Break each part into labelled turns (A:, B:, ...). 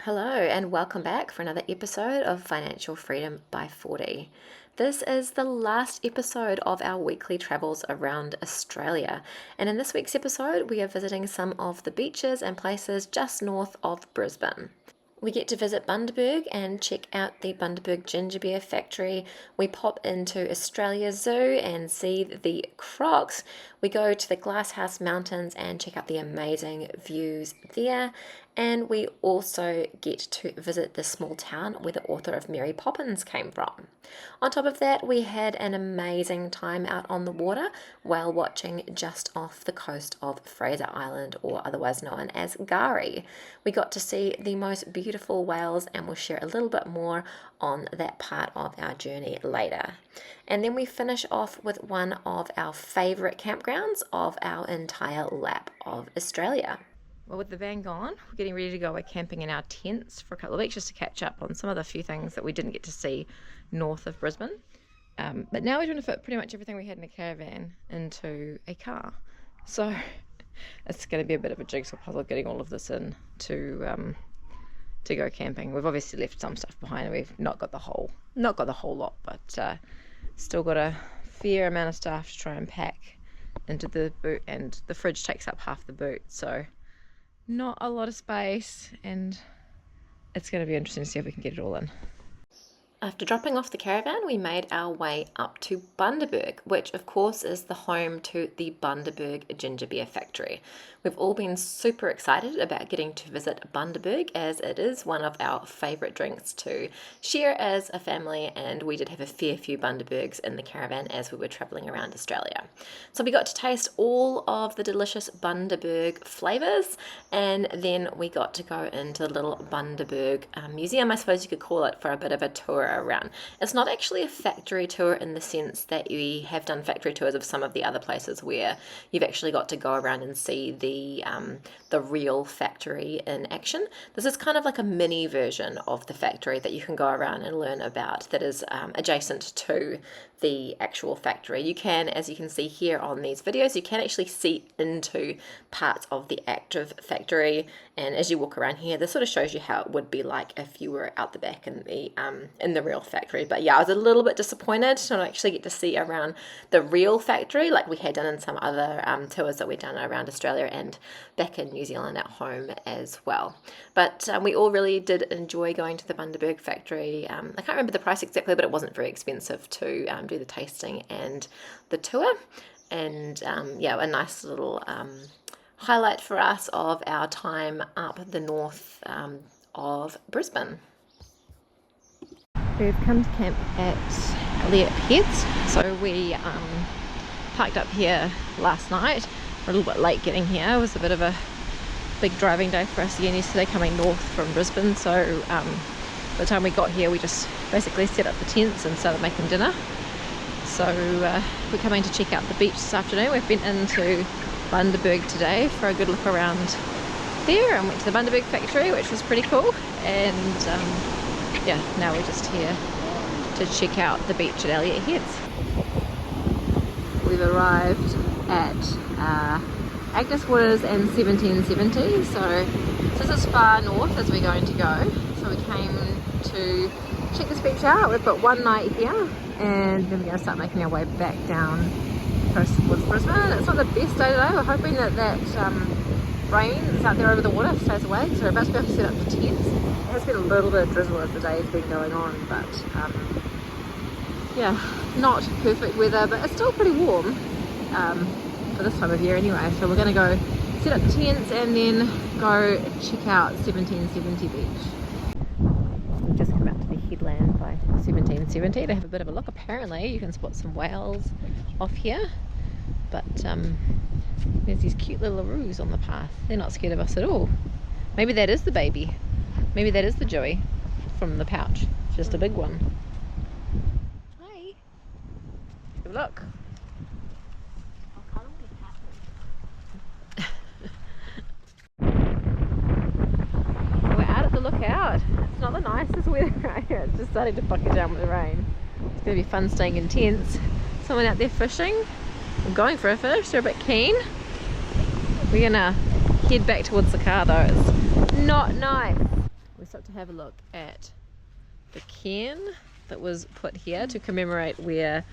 A: Hello, and welcome back for another episode of Financial Freedom by 40. This is the last episode of our weekly travels around Australia, and in this week's episode, we are visiting some of the beaches and places just north of Brisbane. We get to visit Bundaberg and check out the Bundaberg ginger beer factory. We pop into Australia Zoo and see the crocs. We go to the Glasshouse Mountains and check out the amazing views there. And we also get to visit the small town where the author of Mary Poppins came from. On top of that, we had an amazing time out on the water while watching just off the coast of Fraser Island, or otherwise known as Gari. We got to see the most beautiful whales, and we'll share a little bit more on that part of our journey later. And then we finish off with one of our favourite campgrounds of our entire lap of Australia. Well, with the van gone, we're getting ready to go away camping in our tents for a couple of weeks just to catch up on some of the few things that we didn't get to see north of Brisbane. But now we're trying to fit pretty much everything we had in a caravan into a car. So it's going to be a bit of a jigsaw puzzle getting all of this in to go camping. We've obviously left some stuff behind, and we've not got the whole lot, but still got a fair amount of stuff to try and pack into the boot, and the fridge takes up half the boot, so not a lot of space, and it's going to be interesting to see if we can get it all in. After dropping off the caravan, we made our way up to Bundaberg, which of course is the home to the Bundaberg ginger beer factory. We've all been super excited about getting to visit Bundaberg, as it is one of our favourite drinks to share as a family, and we did have a fair few Bundabergs in the caravan as we were travelling around Australia. So we got to taste all of the delicious Bundaberg flavours, and then we got to go into the little Bundaberg museum, I suppose you could call it, for a bit of a tour around. It's not actually a factory tour in the sense that we have done factory tours of some of the other places where you've actually got to go around and see the real factory in action. This is kind of like a mini version of the factory that you can go around and learn about, that is adjacent to the actual factory. You can, as you can see here on these videos, you can actually see into parts of the active factory, and as you walk around here, this sort of shows you how it would be like if you were out the back in the real factory. But yeah, I was a little bit disappointed to not actually get to see around the real factory like we had done in some other tours that we've done around Australia and back in New Zealand at home as well. But we all really did enjoy going to the Bundaberg factory. I can't remember the price exactly, but it wasn't very expensive to do the tasting and the tour. And yeah, a nice little highlight for us of our time up the north of Brisbane. We've come to camp at Elliot Heads, so we parked up here last night. We're a little bit late getting here. It was a bit of a big driving day for us again yesterday coming north from Brisbane, so by the time we got here we just basically set up the tents and started making dinner. So we're coming to check out the beach this afternoon. We've been into Bundaberg today for a good look around there, and went to the Bundaberg factory, which was pretty cool, and yeah, now we're just here to check out the beach at Elliot Heads. We've arrived at Agnes Waters and 1770, so this is as far north as we're going to go. So we came to check this beach out. We've got one night here, and then we're going to start making our way back down coast towards Brisbane. It's not the best day today. We're hoping that rain that's out there over the water stays away, so we're about to go set up the tents. It has been a little bit of drizzle as the day has been going on, but yeah, not perfect weather, but it's still pretty warm for this time of year anyway. So we're going to go set up the tents and then go check out 1770 beach. We've just come out to the headland by 1770 to have a bit of a look. Apparently you can spot some whales off here, but there's these cute little roos on the path. They're not scared of us at all. Maybe that is the baby. Maybe that is the joey from the pouch. It's just a big one. Hi. Have a look. We're out at the lookout. It's not the nicest weather right here. It's just starting to bucket down with the rain. It's going to be fun staying in tents. Someone out there fishing. I'm going for a fish. They're a bit keen. We're going to head back towards the car though. It's not nice. We stopped to have a look at the cairn that was put here to commemorate where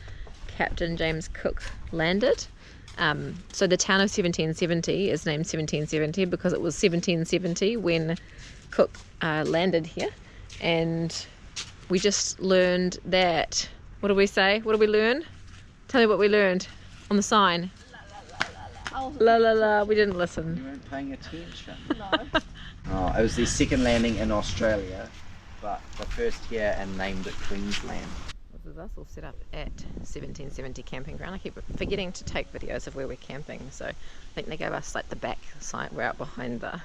A: Captain James Cook landed. So the town of 1770 is named 1770 because it was 1770 when Cook landed here. And we just learned that, what did we say? What did we learn? Tell me what we learned on the sign. La la la, we didn't listen.
B: You weren't paying attention.
C: No.
B: Oh, it was their second landing in Australia, but the first here and named it Queensland.
A: This is us all set up at 1770 camping ground. I keep forgetting to take videos of where we're camping, so I think they gave us like the back site. We're out behind the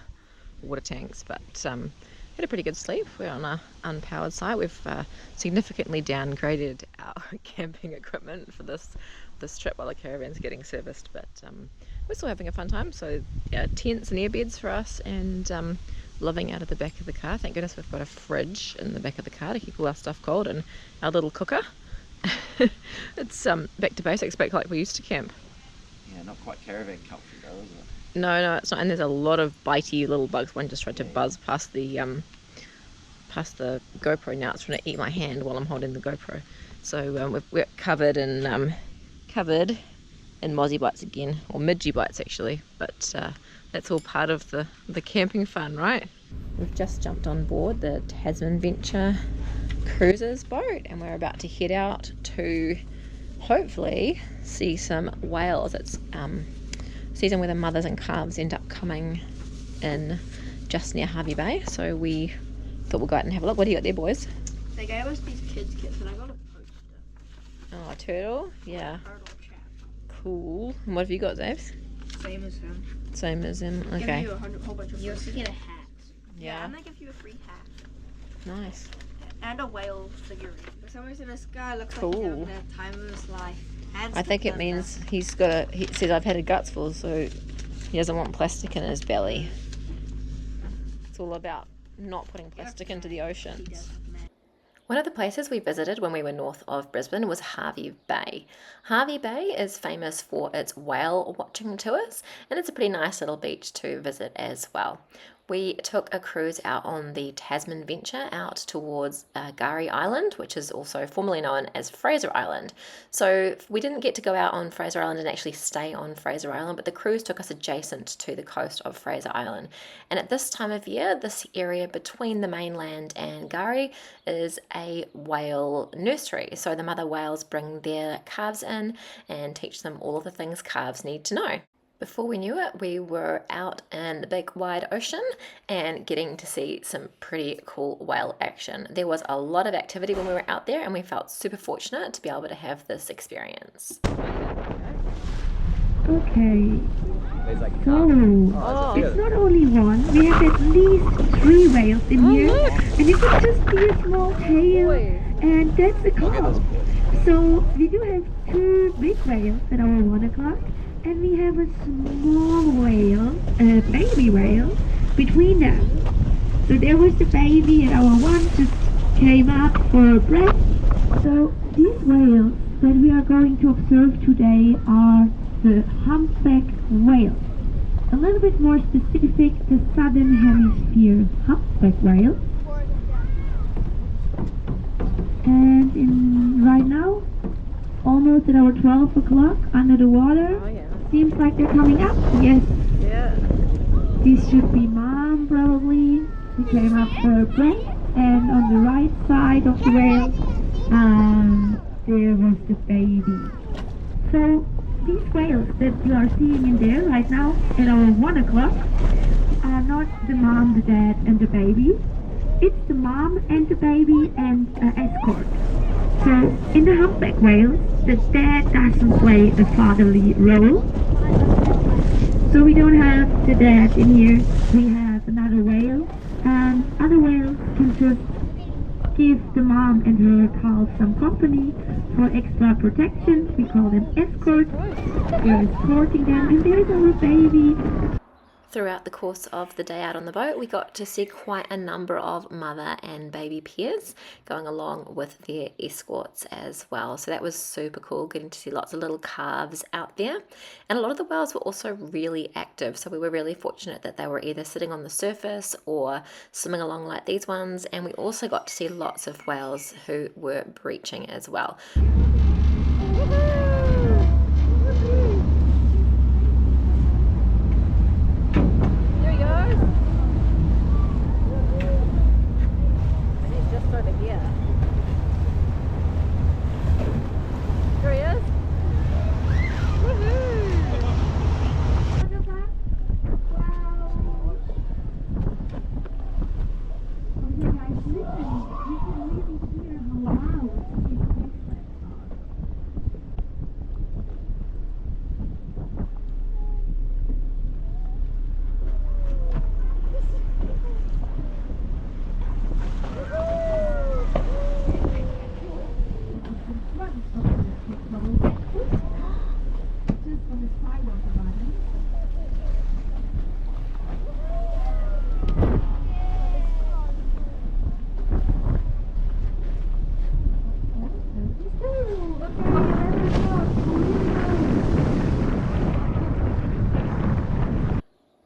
A: water tanks, but had a pretty good sleep. We're on a unpowered site. We've significantly downgraded our camping equipment for this trip while the caravan's getting serviced, but we're still having a fun time. So yeah, tents and airbeds for us, and living out of the back of the car. Thank goodness we've got a fridge in the back of the car to keep all our stuff cold, and our little cooker. It's back to basics, back like we used to camp.
B: Yeah, not quite caravan country though, is it?
A: No, it's not. And there's a lot of bitey little bugs. One just tried to buzz past the GoPro. Now it's trying to eat my hand while I'm holding the GoPro. So we're covered in mozzie bites again, or midgie bites actually. But that's all part of the camping fun, right? We've just jumped on board the Tasman Venture Cruises boat, and we're about to head out to hopefully see some whales. It's season where the mothers and calves end up coming in just near Harvey Bay, so we thought we'll go out and have a look. What do you got there, boys?
C: They gave us these kids kits and I got a poster.
A: Oh, a turtle? Yeah.
C: Turtle chap.
A: Cool. And what have you got, Dave?
C: Same as him.
A: Same as him.
C: Give
A: Okay.
C: you a whole bunch of
D: You also
C: free
D: get a
C: stuff.
D: hat.
C: Yeah,
A: Yeah.
C: I'm gonna give you a free hat.
A: Nice.
C: And a whale figurine. For some reason this guy looks
A: Cool.
C: like he's having the time of his life. And
A: I think it means he says I've had a guts full, so he doesn't want plastic in his belly. It's all about not putting plastic into the ocean. One of the places we visited when we were north of Brisbane was Harvey Bay. Harvey Bay is famous for its whale watching tours, and it's a pretty nice little beach to visit as well. We took a cruise out on the Tasman Venture out towards Gari Island, which is also formerly known as Fraser Island. So we didn't get to go out on Fraser Island and actually stay on Fraser Island, but the cruise took us adjacent to the coast of Fraser Island. And at this time of year, this area between the mainland and Gari is a whale nursery. So the mother whales bring their calves in and teach them all of the things calves need to know. Before we knew it, we were out in the big wide ocean and getting to see some pretty cool whale action. There was a lot of activity when we were out there, and we felt super fortunate to be able to have this experience.
E: Okay,
B: There's like
E: so it's not only one, we have at least 3 whales in here, and you can just see a small tail, and that's a call. So we do have 2 big whales at our 1 o'clock, and we have a small whale, a baby whale, between them. So there was the baby, and our one just came up for breath. So these whales that we are going to observe today are the humpback whale. A little bit more specific, the southern hemisphere humpback whale. And right now, almost at our 12 o'clock, under the water.
A: Oh yeah.
E: Seems like they're coming up. Yes,
A: Yeah.
E: this should be mom probably. She came up for a breath. And on the right side of the whale, there was the baby. So these whales that you are seeing in there right now at our 1 o'clock are not the mom, the dad and the baby. It's the mom and the baby and escort. So in the humpback whale, the dad doesn't play a fatherly role. So we don't have the dad in here. We have another whale. And other whales can just give the mom and her calf some company for extra protection. We call them escorts. We're escorting them, and there's our baby.
A: Throughout the course of the day out on the boat, we got to see quite a number of mother and baby pairs going along with their escorts as well. So that was super cool, getting to see lots of little calves out there. And a lot of the whales were also really active. So we were really fortunate that they were either sitting on the surface or swimming along like these ones. And we also got to see lots of whales who were breaching as well.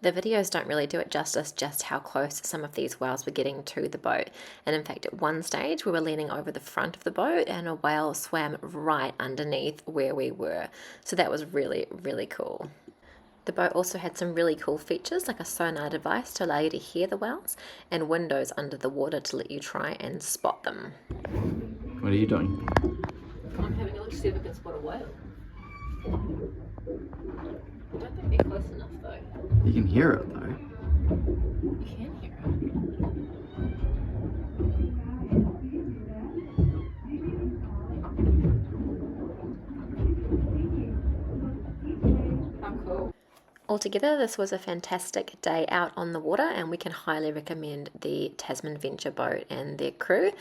A: The videos don't really do it justice just how close some of these whales were getting to the boat. And in fact, at one stage, we were leaning over the front of the boat and a whale swam right underneath where we were. So that was really, really cool. The boat also had some really cool features like a sonar device to allow you to hear the whales and windows under the water to let you try and spot them.
B: What are you doing?
A: I'm having a look to see if I can spot a whale. I don't think they're close enough though.
B: You can hear it though.
A: You can hear it. How cool. Altogether, this was a fantastic day out on the water, and we can highly recommend the Tasman Venture boat and their crew.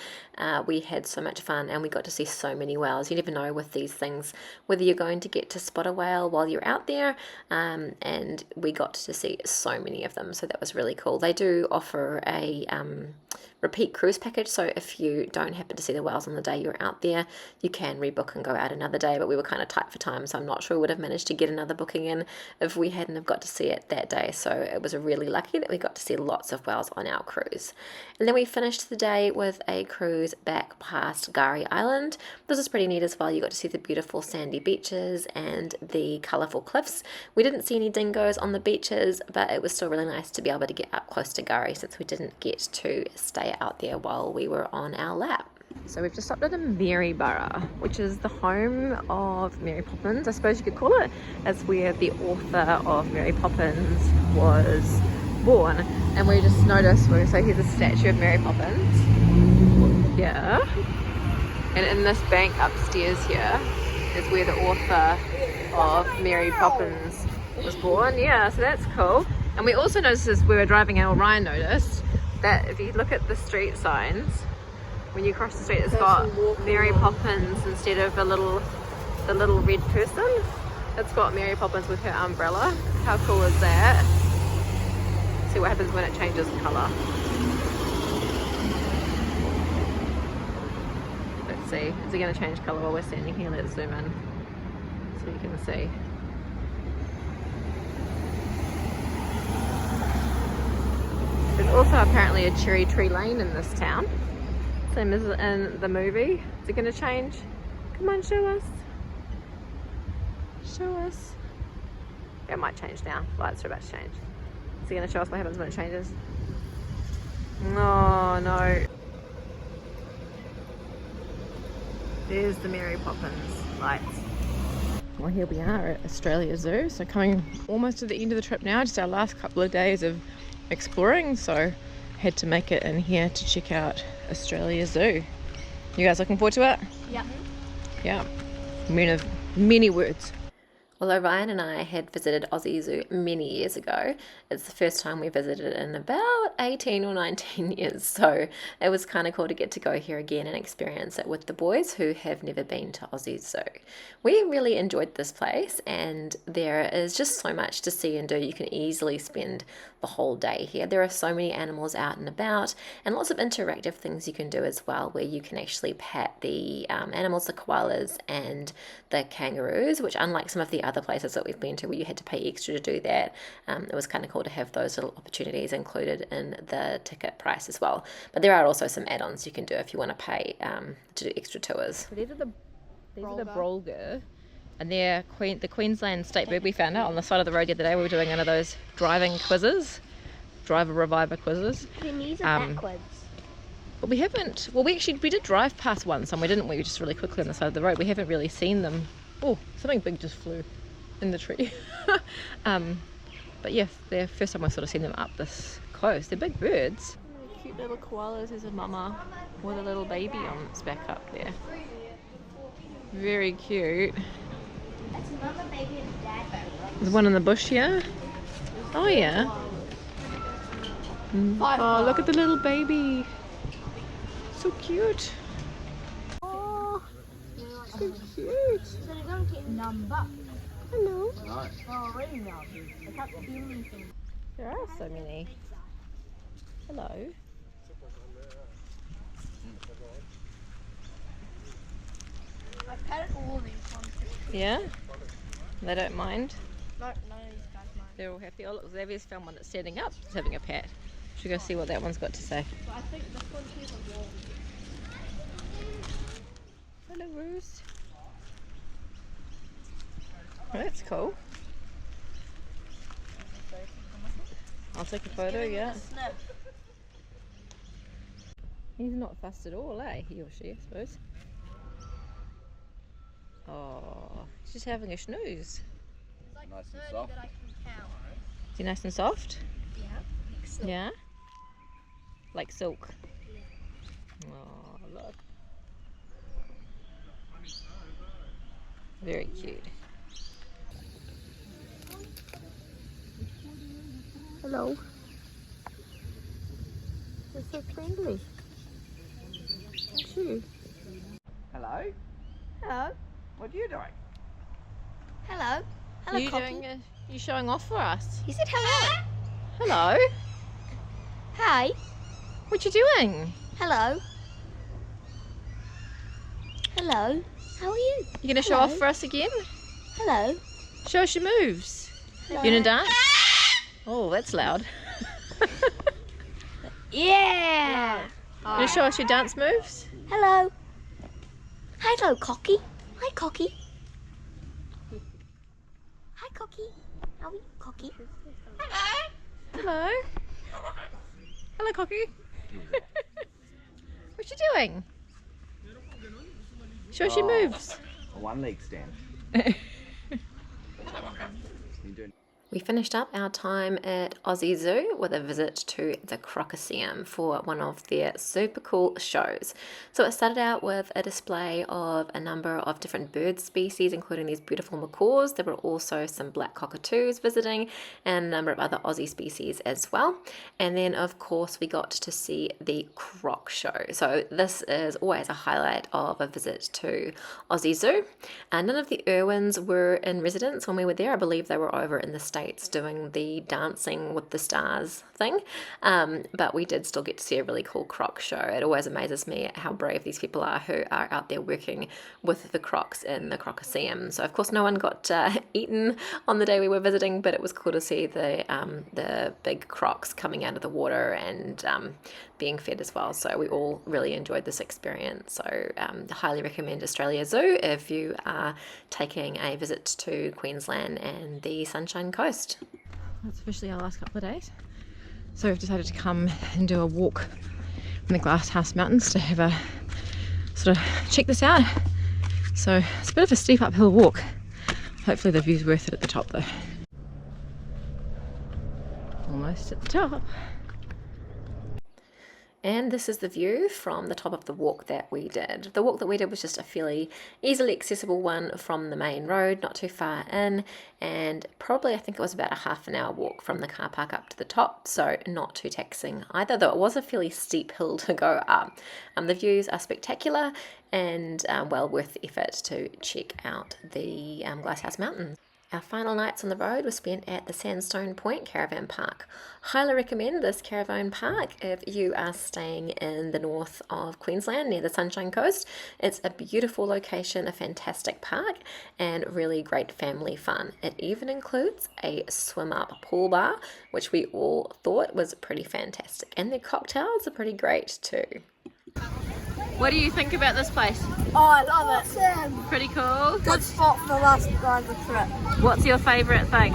A: We had so much fun and we got to see so many whales. You never know with these things whether you're going to get to spot a whale while you're out there, and we got to see so many of them, so that was really cool. They do offer a repeat cruise package, so if you don't happen to see the whales on the day you're out there, you can rebook and go out another day, but we were kind of tight for time, so I'm not sure we would have managed to get another booking in if we hadn't have got to see it that day. So it was really lucky that we got to see lots of whales on our cruise. And then we finished the day with a cruise back past Gari Island. This is pretty neat as well. You got to see the beautiful sandy beaches and the colourful cliffs. We didn't see any dingoes on the beaches, but it was still really nice to be able to get up close to Gari since we didn't get to stay out there while we were on our lap. So we've just stopped at a Maryborough, which is the home of Mary Poppins, I suppose you could call it. That's where the author of Mary Poppins was born. And we just noticed, so here's a statue of Mary Poppins. Yeah. And in this bank upstairs here is where the author of Mary Poppins was born. Yeah, so that's cool. And we also noticed as we were driving out, Ryan noticed that if you look at the street signs, when you cross the street, it's got Mary Poppins instead of the little red person. It's got Mary Poppins with her umbrella. How cool is that? See what happens when it changes colour. Let's see. Is it going to change colour while we're standing here? Let's zoom in so you can see. There's also apparently a cherry tree lane in this town. Same as in the movie. Is it going to change? Come on, show us. Show us. It might change now. Lights are about to change. Is it going to show us what happens when it changes? No, no. There's the Mary Poppins lights. Well, here we are at Australia Zoo. So coming almost to the end of the trip now. Just our last couple of days of exploring. So had to make it in here to check out Australia Zoo. You guys looking forward to it?
C: Yeah.
A: Yeah. Many words. Although Ryan and I had visited Aussie Zoo many years ago, it's the first time we visited in about 18 or 19 years. So it was kind of cool to get to go here again and experience it with the boys who have never been to Aussie Zoo. We really enjoyed this place, and there is just so much to see and do. You can easily spend the whole day here. There are so many animals out and about, and lots of interactive things you can do as well, where you can actually pet the animals, the koalas and the kangaroos, which unlike some of the other places that we've been to where you had to pay extra to do that, it was kind of cool to have those little opportunities included in the ticket price as well. But there are also some add-ons you can do if you want to pay to do extra tours. These are the brolga, and they're the Queensland state bird. We found out on the side of the road the other day. We were doing one of those driving quizzes, driver reviver quizzes.
C: These are backwards.
A: But we haven't, well, we did drive past one somewhere, didn't we? Just really quickly on the side of the road. We haven't really seen them. Oh, something big just flew in the tree. But yeah, the first time I've sort of seen them up this close. They're big birds. Cute little koalas. There's a mama with a little baby on its back up there. Very cute.
C: That's mama, baby, and dad.
A: There's one in the bush here. Oh yeah. Oh, look at the little baby. So cute.
C: Oh,
A: So cute.
C: so they don't get number. Hello.
B: Nice.
C: Oh, really now. I can't feel anything.
A: There are so many. Hello.
C: I've petted all these ones.
A: Yeah? They don't mind.
C: No, none of these guys mind.
A: They're all happy. Oh look, Xavier's found one that's standing up. It's having a pat. Should we go see what that one's got to say?
C: But I think this one here's a wall.
A: Hello, Roost. Oh, that's cool. I'll take a photo, yeah.
C: Sniff.
A: He's not fussed at all, eh? He or she, I suppose. Oh, he's just having a snooze.
B: Nice and soft.
C: That I can count.
A: Is he nice and soft?
C: Yeah. Like
A: Yeah? Like silk? Oh, look. Very cute.
C: Hello. They're so friendly. Thank you.
B: Hello.
C: Hello.
B: What are you doing?
C: Hello. Hello,
A: You
C: Cocky.
A: you showing off for us?
C: He said hello.
A: Hello?
C: Hi.
A: What you doing?
C: Hello. Hello. How are you?
A: You gonna show off for us again?
C: Hello.
A: Show us your moves.
C: Hello.
A: You gonna dance? Oh, that's loud.
C: Yeah.
A: You gonna show us your dance moves?
C: Hello. Hello, Cocky. Hi, Cocky. Hi, Cocky. How are you, Cocky? Hello.
A: Hello. Hello, Cocky. What you doing? Show us your moves.
B: A one leg stand. You doing?
A: We finished up our time at Aussie Zoo with a visit to the Crocoseum for one of their super cool shows. So it started out with a display of a number of different bird species, including these beautiful macaws. There were also some black cockatoos visiting and a number of other Aussie species as well. And then, of course, we got to see the croc show. So this is always a highlight of a visit to Aussie Zoo. None of the Irwins were in residence when we were there. I believe they were over in the States doing the Dancing with the Stars thing, but we did still get to see a really cool croc show. It always amazes me at how brave these people are who are out there working with the crocs in the Crocoseum. So of course no one got eaten on the day we were visiting, but it was cool to see the big crocs coming out of the water and being fed as well. So we all really enjoyed this experience. So highly recommend Australia Zoo if you are taking a visit to Queensland and the Sunshine Coast. That's officially our last couple of days. So we've decided to come and do a walk in the Glasshouse Mountains to have a sort of check this out. So it's a bit of a steep uphill walk. Hopefully the view's worth it at the top though. Almost at the top. And this is the view from the top of the walk that we did. The walk that we did was just a fairly easily accessible one from the main road, not too far in, and probably I think it was about a half an hour walk from the car park up to the top, so not too taxing either, though it was a fairly steep hill to go up. The views are spectacular and well worth the effort to check out the Glasshouse Mountains. Our final nights on the road were spent at the Sandstone Point Caravan Park. Highly recommend this caravan park if you are staying in the north of Queensland near the Sunshine Coast. It's a beautiful location, a fantastic park, and really great family fun. It even includes a swim-up pool bar, which we all thought was pretty fantastic. And their cocktails are pretty great too. What do you think about this place?
C: Oh, I love it.
A: Pretty cool.
C: Good spot for the last ride of the trip.
A: What's your favourite thing?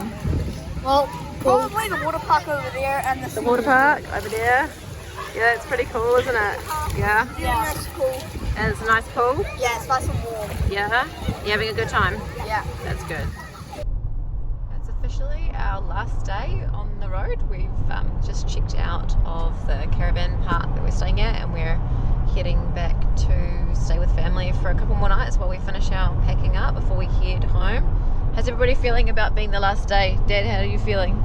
C: Well, probably the water park over there and the
A: Water park over there. Yeah, it's pretty cool, isn't it? Yeah.
C: Yeah, it's cool.
A: And it's a nice pool.
C: Yeah, it's nice and warm.
A: Yeah. You having a good time?
C: Yeah.
A: That's good. It's officially our last day on the road. We've just checked out of the caravan park that we're staying at, and we're heading back to stay with family for a couple more nights while we finish our packing up before we head home. How's everybody feeling about being the last day? Dad, how are you feeling?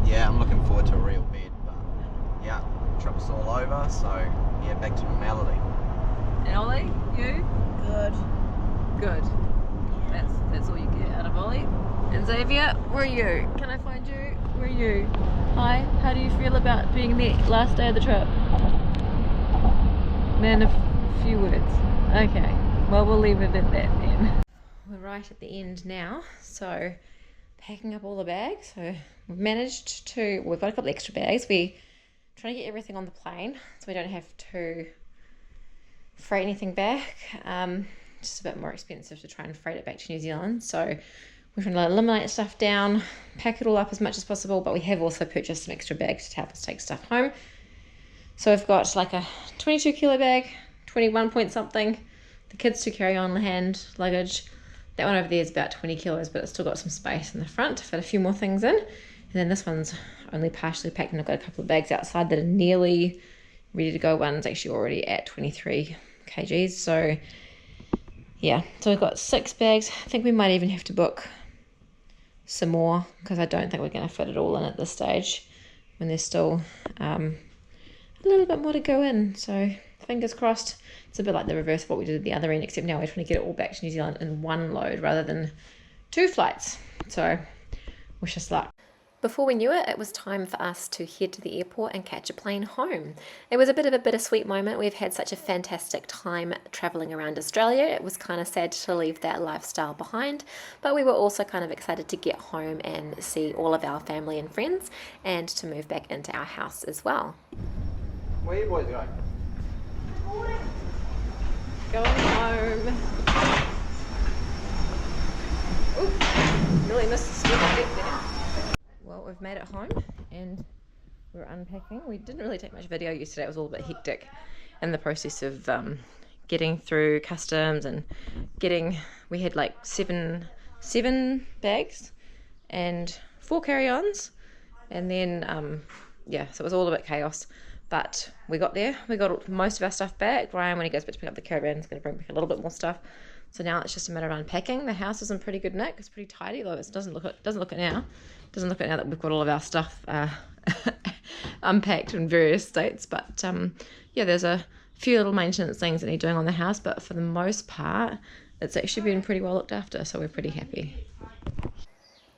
B: Yeah, I'm looking forward to a real bed, but yeah, trip's all over, so yeah, back to normality.
A: And Ollie, you?
C: Good.
A: Good. That's all you get out of Ollie. And Xavier, where are you? Can I find you? Where are you? Hi, how do you feel about being the last day of the trip? Man of few words. Okay, well we'll leave it at that then. We're right at the end now, so packing up all the bags. So we've managed to, we've got a couple extra bags. We're trying to get everything on the plane so we don't have to freight anything back. Just a bit more expensive to try and freight it back to New Zealand. So we're trying to eliminate stuff down, pack it all up as much as possible, but we have also purchased some extra bags to help us take stuff home. So we've got like a 22 kilo bag, 21 point something, the kids to carry on hand luggage. That one over there is about 20 kilos, but it's still got some space in the front to fit a few more things in. And then this one's only partially packed, and I've got a couple of bags outside that are nearly ready to go. One's actually already at 23 kgs. So yeah, so we've got 6 bags. I think we might even have to book some more because I don't think we're going to fit it all in at this stage when there's still a little bit more to go in. So fingers crossed. It's a bit like the reverse of what we did at the other end, except now we're trying to get it all back to New Zealand in one load rather than 2 flights. So wish us luck. Before we knew it, it was time for us to head to the airport and catch a plane home. It was a bit of a bittersweet moment. We've had such a fantastic time travelling around Australia. It was kind of sad to leave that lifestyle behind, but we were also kind of excited to get home and see all of our family and friends and to move back into our house as well.
B: Where are you boys going?
A: Going home. Ooh, nearly missed the speed bit there. Well, we've made it home and we're unpacking. We didn't really take much video yesterday. It was all a bit hectic in the process of getting through customs and we had like seven bags and 4 carry-ons, and then yeah, so it was all a bit chaos. But we got there. We got most of our stuff back. Ryan, when he goes back to pick up the caravan, is going to bring back a little bit more stuff. So now it's just a matter of unpacking. The house is in pretty good nick. It's pretty tidy, though it doesn't look it now. Doesn't look it now that we've got all of our stuff unpacked in various states. But yeah, there's a few little maintenance things that need doing on the house, but for the most part, it's actually been pretty well looked after. So we're pretty happy.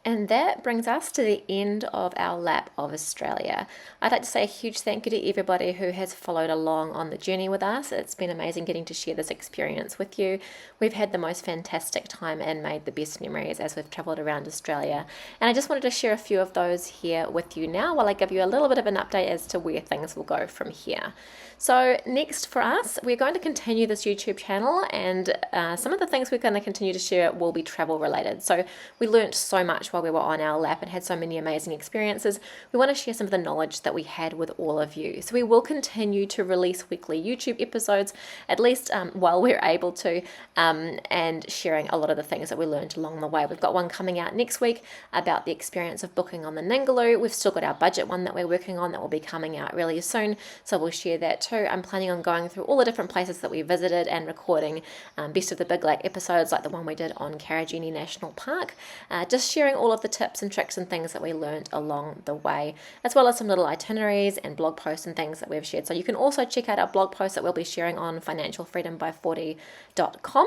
A: And that brings us to the end of our lap of Australia. I'd like to say a huge thank you to everybody who has followed along on the journey with us. It's been amazing getting to share this experience with you. We've had the most fantastic time and made the best memories as we've travelled around Australia. And I just wanted to share a few of those here with you now while I give you a little bit of an update as to where things will go from here. So next for us, we're going to continue this YouTube channel, and some of the things we're going to continue to share will be travel related. So we learnt so much much while we were on our lap and had so many amazing experiences, we want to share some of the knowledge that we had with all of you. So we will continue to release weekly YouTube episodes, at least while we're able to, and sharing a lot of the things that we learned along the way. We've got one coming out next week about the experience of booking on the Ningaloo. We've still got our budget one that we're working on that will be coming out really soon, so we'll share that too. I'm planning on going through all the different places that we visited and recording Best of the Big Lake episodes like the one we did on Karijini National Park, just sharing all of the tips and tricks and things that we learned along the way, as well as some little itineraries and blog posts and things that we've shared. So you can also check out our blog posts that we'll be sharing on financialfreedomby40.com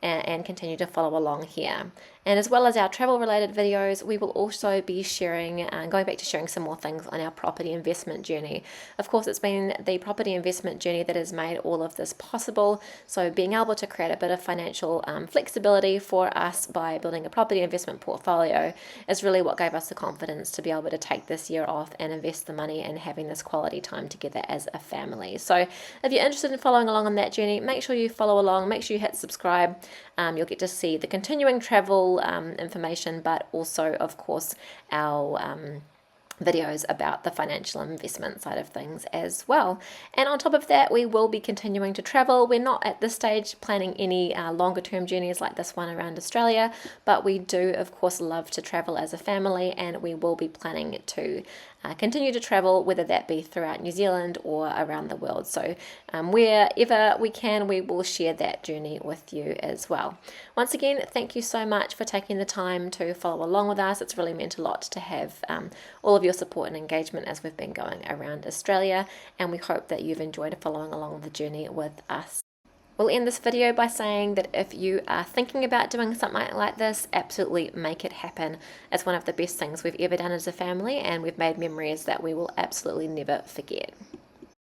A: and continue to follow along here. And as well as our travel related videos, we will also be sharing, going back to sharing some more things on our property investment journey. Of course, it's been the property investment journey that has made all of this possible. So being able to create a bit of financial flexibility for us by building a property investment portfolio is really what gave us the confidence to be able to take this year off and invest the money and having this quality time together as a family. So if you're interested in following along on that journey, make sure you follow along, make sure you hit subscribe. You'll get to see the continuing travel information, but also, of course, our videos about the financial investment side of things as well. And on top of that, we will be continuing to travel. We're not at this stage planning any longer term journeys like this one around Australia, but we do, of course, love to travel as a family, and we will be planning to continue to travel, whether that be throughout New Zealand or around the world. So wherever we can, we will share that journey with you as well. Once again, thank you so much for taking the time to follow along with us. It's really meant a lot to have all of your support and engagement as we've been going around Australia, and we hope that you've enjoyed following along the journey with us. We'll end this video by saying that if you are thinking about doing something like this, absolutely make it happen. It's one of the best things we've ever done as a family, and we've made memories that we will absolutely never forget.